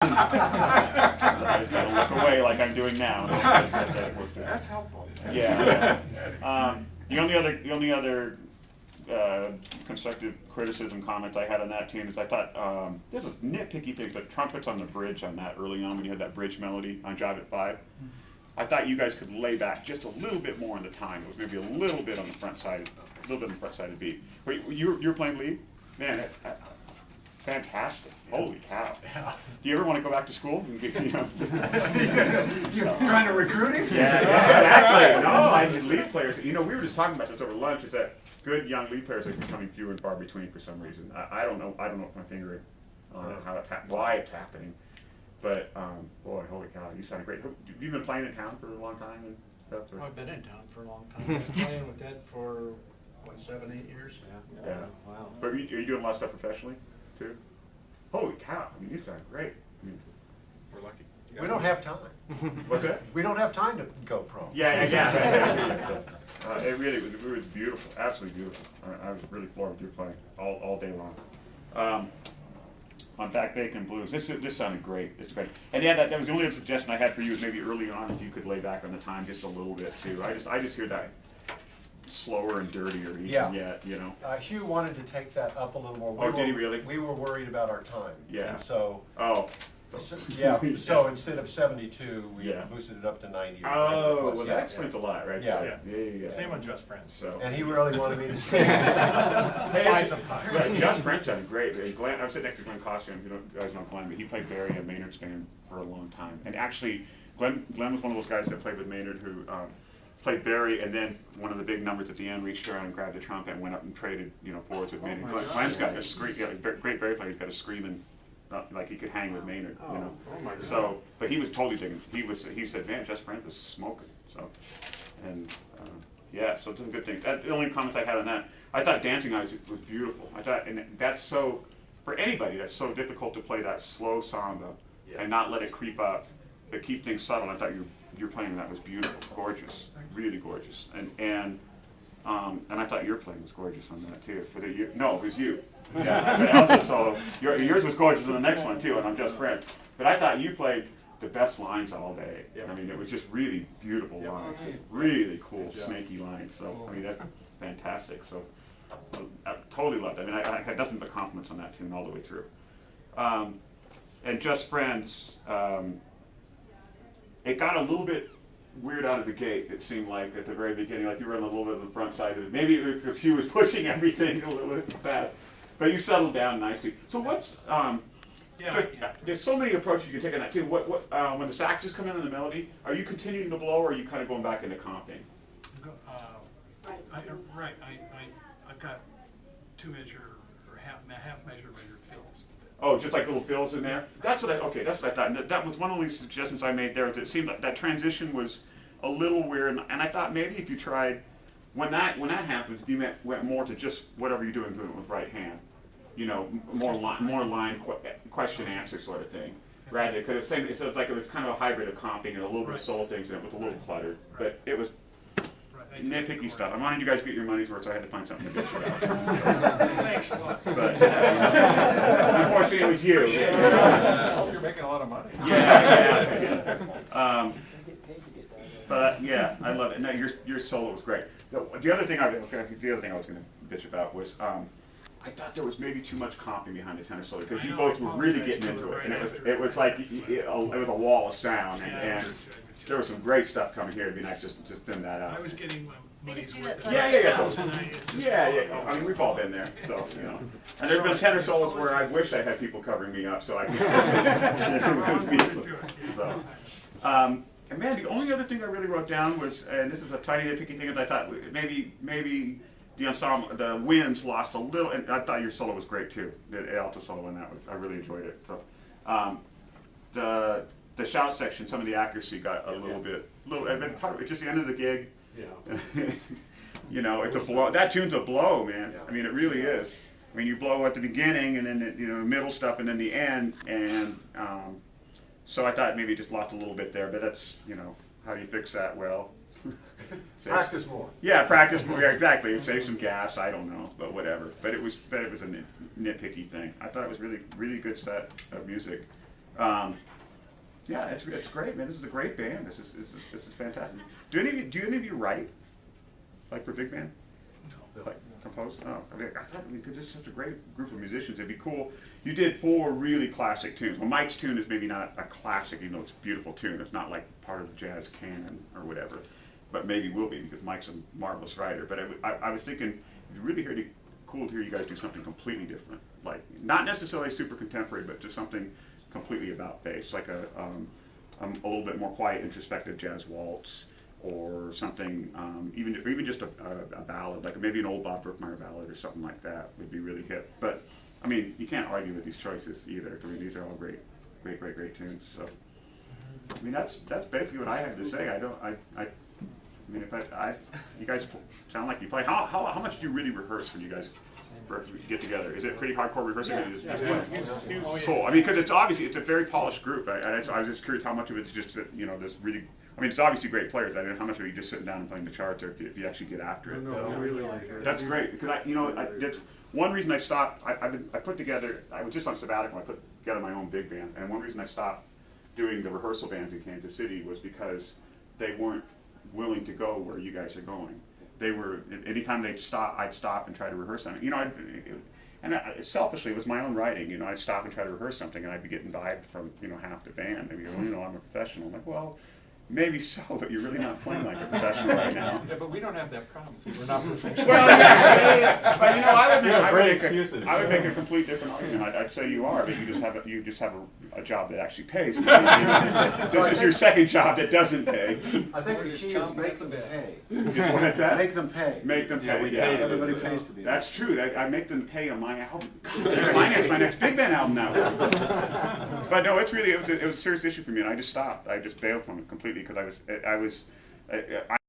I just gotta look away like I'm doing now. That's helpful. Yeah. The only other constructive criticism comment I had on that tune is I thought this was nitpicky things, but trumpets on the bridge on that early on when you had that bridge melody on Jive at 5. I thought you guys could lay back just a little bit more in the time. It was maybe a little bit on the front side, a little bit on the front side of the beat. Wait, you were playing lead? Man, fantastic! Holy cow! Yeah. Do you ever want to go back to school? You're trying to recruit him? Yeah, exactly. No, I mean, lead players. You know, we were just talking about this over lunch. Is that good young lead players are becoming fewer and far between for some reason. I don't know. I don't know if my finger on how it's why it's happening. But boy, holy cow, you sound great. Have you been playing in town for a long time and stuff? Well, I've been in town for a long time. I've been playing with Ed for what, 7, 8 years. Yeah. Wow. But are you doing a lot of stuff professionally too? Holy cow! I mean, you sound great. I mean, We're lucky. We don't have time. what's that? We don't have time to go pro. Yeah. It really was beautiful, absolutely beautiful. I was really floored with your playing all day long. On Back Bacon Blues, this sounded great. It's great. And yeah, that was the only other suggestion I had for you is maybe early on if you could lay back on the time just a little bit too. I just hear that slower and dirtier even yet, you know. Hugh wanted to take that up a little more. Oh, did he really? We were worried about our time. Yeah. And so. Oh. So instead of 72, we boosted it up to 90. Oh, well that explains a lot, right? Yeah. Same on Just Friends. So. And he really wanted me to say buy some time. Right, Just Friends sounded great. Glenn, I was sitting next to Glenn Costume. You guys know Glenn, but he played Barry in Maynard's band for a long time. And actually, Glenn was one of those guys that played with Maynard who played Barry, and then one of the big numbers at the end reached around and grabbed the trumpet and went up and traded, forwards with Maynard. Glenn's got a scream. Yeah, great Barry player. He's got a screaming. Like he could hang with Maynard, Oh my God. So, but he was totally digging. He said, man, Just Friends was smoking. So, and yeah, so it's a good thing. The only comments I had on that, I thought Dancing Eyes was beautiful. I thought, and that's so, for anybody, that's so difficult to play that slow samba and not let it creep up, but keep things subtle. I thought your playing that was beautiful, gorgeous, really gorgeous, and I thought your playing was gorgeous on that too. No, it was you. Yeah, the alto solo. Yours was gorgeous on the next one too, and I'm Just Friends. But I thought you played the best lines all day. I mean, it was just really beautiful lines, just really cool, snaky lines. So I mean, that's fantastic. So I totally loved it. I mean, I had nothing but compliments on that tune all the way through. And Just Friends, it got a little bit weird out of the gate, it seemed like, at the very beginning, like you were on a little bit of the front side of it. Maybe because Hugh was pushing everything a little bit fast. But you settled down nicely. So what's, there's so many approaches you can take on that too. When the saxes come in on the melody, are you continuing to blow or are you kind of going back into comping? Right, I've got 2 measure, or half measure measured fills. Oh, just like little fills in there? That's what I thought. And that was one of the suggestions I made there. It seemed like that transition was a little weird, and I thought maybe if you tried, when that happens, if you went more to just whatever you're doing with right hand, more line question answer sort of thing, rather because it was like it was kind of a hybrid of comping and a little bit of soul things, and it was a little cluttered, but it was nitpicky stuff. I wanted you guys to get your money's worth, so I had to find something to bitch about. Thanks a lot. But unfortunately, it was you. I hope you're making a lot of money. Yeah. But yeah, I love it. No, your solo was great. The other thing I was going to bitch about was I thought there was maybe too much comping behind the tenor solo because you both were really getting into it, and it was like it was a wall of sound, and there was some great stuff coming here. It'd be nice just to thin that out. I was getting my money's worth. Yeah. I mean, we've all been there, so And there've been tenor solos where I wish I had people covering me up, so I could. And man, the only other thing I really wrote down was, and this is a tiny nitpicky thing, is I thought maybe the ensemble, the winds lost a little, and I thought your solo was great too. The alto solo in that I really enjoyed it. So, the shout section, some of the accuracy got a little bit, it's just the end of the gig. Yeah. It's a blow. That tune's a blow, man. I mean, it really is. I mean, you blow at the beginning, and then middle stuff, and then the end, and so I thought maybe it just lost a little bit there. But that's how do you fix that? Well, practice more. Yeah, practice more. Yeah, exactly. Save some gas. I don't know, but whatever. But it was a nitpicky thing. I thought it was really good set of music. Yeah, it's great, man. This is a great band. This is fantastic. Do any of you write, like for big band? No. Like compose? Oh, I thought because it's such a great group of musicians, it'd be cool. You did 4 really classic tunes. Well, Mike's tune is maybe not a classic, even though it's a beautiful tune. It's not like part of the jazz canon or whatever, but maybe will be because Mike's a marvelous writer. But I was thinking, it'd really cool to hear you guys do something completely different, like not necessarily super contemporary, but just something completely about face, like a little bit more quiet, introspective jazz waltz, or something, even just a ballad, like maybe an old Bob Brookmeyer ballad or something like that would be really hip. But I mean, you can't argue with these choices either. I mean, these are all great tunes. So I mean, that's basically what I have to say. I mean, you guys sound like you play. How much do you really rehearse when you guys get together? Is it pretty hardcore rehearsing? Cool. I mean, because it's a very polished group. I was just curious how much of it's just this really. I mean, it's obviously great players. I don't know how much of it you just sitting down and playing the charts, or if you actually get after it. No, really like it. That's great because that's one reason I stopped. I put together. I was just on sabbatical. I put together my own big band, and one reason I stopped doing the rehearsal bands in Kansas City was because they weren't willing to go where you guys are going. They were, anytime they'd stop, I'd stop and try to rehearse something. Selfishly, it was my own writing. I'd stop and try to rehearse something, and I'd be getting vibed from half the band. They'd go, I'm a professional. I'm like, well, maybe so, but you're really not playing like a professional right now. Yeah, but we don't have that problem. See, we're not professionals. Well, yeah, but I would make a complete different argument. I'd say you are, but you just have a job that actually pays. This is your second job that doesn't pay. I think the key is make them pay. Just what that? Make them pay. Make them pay. Yeah, Everybody pays to be there. That's true. I make them pay on my album. Finance my next big band album now. But no, it was a serious issue for me, and I just stopped. I just bailed from it completely because I